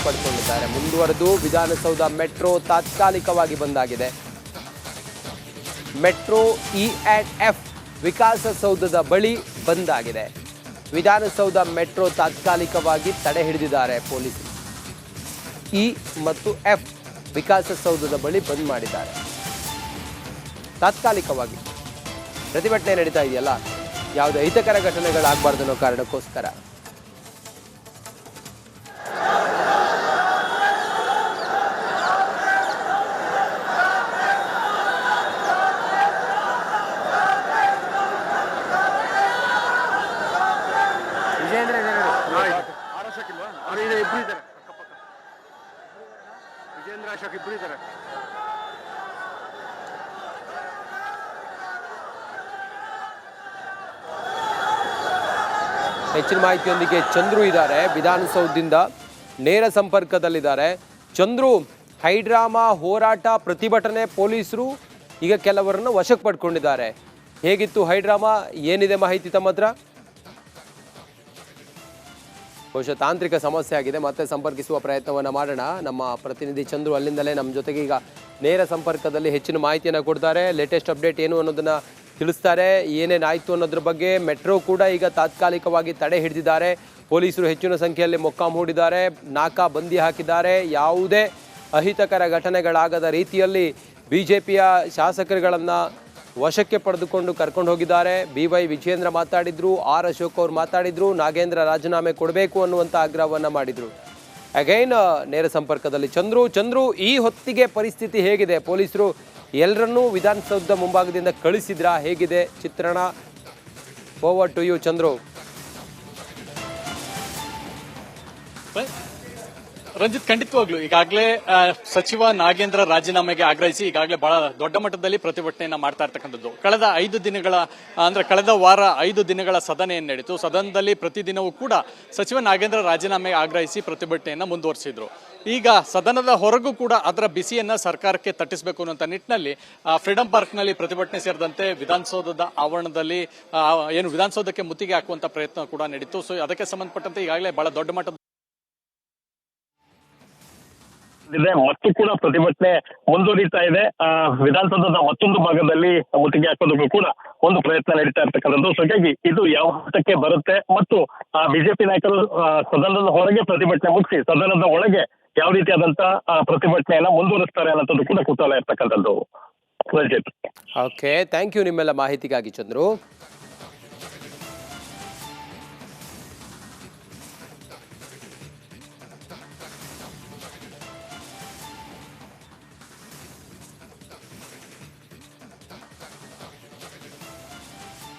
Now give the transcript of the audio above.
ಪಡ್ಕೊಂಡಿದ್ದಾರೆ. ಮುಂದುವರೆದು ವಿಧಾನಸೌಧ ಮೆಟ್ರೋ ತಾತ್ಕಾಲಿಕವಾಗಿ ಬಂದಾಗಿದೆ. ಮೆಟ್ರೋ E&F ವಿಕಾಸಸೌಧದ ಬಳಿ ಬಂದಾಗಿದೆ. ವಿಧಾನಸೌಧ ಮೆಟ್ರೋ ತಾತ್ಕಾಲಿಕವಾಗಿ ತಡೆ ಹಿಡಿದಿದ್ದಾರೆ ಪೊಲೀಸರು. E ಮತ್ತು F ವಿಕಾಸಸೌಧದ ಬಳಿ ಬಂದ್ ಮಾಡಿದ್ದಾರೆ. ತಾತ್ಕಾಲಿಕವಾಗಿ ಪ್ರತಿಭಟನೆ ನಡೀತಾ ಇದೆಯಲ್ಲ, ಯಾವುದೇ ಅಹಿತಕರ ಘಟನೆಗಳಾಗಬಾರ್ದು ಅನ್ನೋ ಕಾರಣಕ್ಕೋಸ್ಕರ. ವಿಜೇಂದ್ರ ಅಶೋಕ್ ಇಬ್ರು ಇದ್ದಾರೆ. ಹೆಚ್ಚಿನ ಮಾಹಿತಿಯೊಂದಿಗೆ ಚಂದ್ರು ಇದ್ದಾರೆ, ವಿಧಾನಸೌಧದಿಂದ ನೇರ ಸಂಪರ್ಕದಲ್ಲಿದ್ದಾರೆ. ಚಂದ್ರು, ಹೈಡ್ರಾಮಾ ಹೋರಾಟ ಪ್ರತಿಭಟನೆ ಪೊಲೀಸರು ಈಗ ಕೆಲವರನ್ನು ವಶಕ್ಕೆ ಪಡ್ಕೊಂಡಿದ್ದಾರೆ. ಹೇಗಿತ್ತು ಹೈಡ್ರಾಮಾ, ಏನಿದೆ ಮಾಹಿತಿ ತಮ್ಮ ಹತ್ರ? ಬಹುಶಃ ತಾಂತ್ರಿಕ ಸಮಸ್ಯೆ ಆಗಿದೆ, ಮತ್ತೆ ಸಂಪರ್ಕಿಸುವ ಪ್ರಯತ್ನವನ್ನು ಮಾಡೋಣ. ನಮ್ಮ ಪ್ರತಿನಿಧಿ ಚಂದ್ರು ಅಲ್ಲಿಂದಲೇ ನಮ್ಮ ಜೊತೆಗೆ ಈಗ ನೇರ ಸಂಪರ್ಕದಲ್ಲಿ ಹೆಚ್ಚಿನ ಮಾಹಿತಿಯನ್ನು ಕೊಡ್ತಾರೆ. ಲೇಟೆಸ್ಟ್ ಅಪ್ಡೇಟ್ ಏನು ಅನ್ನೋದನ್ನು ತಿಳಿಸ್ತಾರೆ. ಏನೇನಾಯಿತು ಅನ್ನೋದ್ರ ಬಗ್ಗೆ. ಮೆಟ್ರೋ ಕೂಡ ಈಗ ತಾತ್ಕಾಲಿಕವಾಗಿ ತಡೆ ಹಿಡಿದಿದ್ದಾರೆ. ಪೊಲೀಸರು ಹೆಚ್ಚಿನ ಸಂಖ್ಯೆಯಲ್ಲಿ ಮೊಕ್ಕಾಂ ಹೂಡಿದ್ದಾರೆ, ನಾಕಾ ಬಂದಿ ಹಾಕಿದ್ದಾರೆ. ಯಾವುದೇ ಅಹಿತಕರ ಘಟನೆಗಳಾಗದ ರೀತಿಯಲ್ಲಿ BJPಯ ಶಾಸಕರುಗಳನ್ನು ವಶಕ್ಕೆ ಪಡೆದುಕೊಂಡು ಕರ್ಕೊಂಡು ಹೋಗಿದ್ದಾರೆ. BY ವಿಜೇಂದ್ರ ಮಾತಾಡಿದ್ರು, ಆರ್ ಅಶೋಕ್ ಅವರು ಮಾತಾಡಿದ್ರು, ನಾಗೇಂದ್ರ ರಾಜೀನಾಮೆ ಕೊಡಬೇಕು ಅನ್ನುವಂಥ ಆಗ್ರಹವನ್ನು ಮಾಡಿದರು. ಅಗೈನ್ ನೇರ ಸಂಪರ್ಕದಲ್ಲಿ ಚಂದ್ರು, ಈ ಹೊತ್ತಿಗೆ ಪರಿಸ್ಥಿತಿ ಹೇಗಿದೆ? ಪೊಲೀಸರು ಎಲ್ಲರನ್ನೂ ವಿಧಾನಸೌಧದ ಮುಂಭಾಗದಿಂದ ಕಳಿಸಿದ್ರಾ? ಹೇಗಿದೆ ಚಿತ್ರಣ? Over to you Chandru. Ranjith, ಖಂಡಿತವಾಗ್ಲು ಈಗಾಗಲೇ ಸಚಿವ ನಾಗೇಂದ್ರ ರಾಜೀನಾಮೆಗೆ ಆಗ್ರಹಿಸಿ ಈಗಾಗಲೇ ಬಹಳ ದೊಡ್ಡ ಮಟ್ಟದಲ್ಲಿ ಪ್ರತಿಭಟನೆಯನ್ನ ಮಾಡ್ತಾ ಇರ್ತಕ್ಕಂಥದ್ದು. ಕಳೆದ ವಾರ 5 ದಿನಗಳ ಸದನ ಏನ್ ನಡೀತು, ಸದನದಲ್ಲಿ ಪ್ರತಿದಿನವೂ ಕೂಡ ಸಚಿವ ನಾಗೇಂದ್ರ ರಾಜೀನಾಮೆಗೆ ಆಗ್ರಹಿಸಿ ಪ್ರತಿಭಟನೆಯನ್ನ ಮುಂದುವರಿಸಿದ್ರು. ಈಗ ಸದನದ ಹೊರಗೂ ಕೂಡ ಅದರ ಬಿಸಿಯನ್ನ ಸರ್ಕಾರಕ್ಕೆ ತಟ್ಟಿಸಬೇಕು ಅನ್ನುವಂಥ ನಿಟ್ಟಿನಲ್ಲಿ ಫ್ರೀಡಂ ಪಾರ್ಕ್ನಲ್ಲಿ ಪ್ರತಿಭಟನೆ ಸೇರಿದಂತೆ ವಿಧಾನಸೌಧದ ಆವರಣದಲ್ಲಿ ಏನು ವಿಧಾನಸೌಧಕ್ಕೆ ಮುತ್ತಿಗೆ ಹಾಕುವಂತ ಪ್ರಯತ್ನ ಕೂಡ ನಡೀತು. ಸೊ ಅದಕ್ಕೆ ಸಂಬಂಧಪಟ್ಟಂತೆ ಈಗಾಗಲೇ ಬಹಳ ದೊಡ್ಡ ಮಟ್ಟದ ಮತ್ತು ಕೂಡ ಪ್ರತಿಭಟನೆ ಮುಂದುವರಿತಾ ಇದೆ. ವಿಧಾನಸೌಧದ ಮತ್ತೊಂದು ಭಾಗದಲ್ಲಿ ಮುತ್ತಿಗೆ ಹಾಕೋದಕ್ಕೂ ಕೂಡ ಒಂದು ಪ್ರಯತ್ನ ನಡೀತಾ ಇರ್ತಕ್ಕಂಥದ್ದು. ಹಾಗಾಗಿ ಇದು ಯಾವ ಹಂತಕ್ಕೆ ಬರುತ್ತೆ ಮತ್ತು ಬಿಜೆಪಿ ನಾಯಕರು ಸದನದ ಹೊರಗೆ ಪ್ರತಿಭಟನೆ ಮುಗಿಸಿ ಸದನದ ಒಳಗೆ ಯಾವ ರೀತಿಯಾದಂತ ಪ್ರತಿಭಟನೆಯನ್ನ ಮುಂದುವರಿಸ್ತಾರೆ ಅನ್ನೋದು ಕೂಡ ಕುತೂಹಲ ಇರ್ತಕ್ಕಂಥದ್ದು. ಓಕೆ, ಥ್ಯಾಂಕ್ ಯು ನಿಮ್ಮೆಲ್ಲ ಮಾಹಿತಿಗಾಗಿ ಚಂದ್ರು.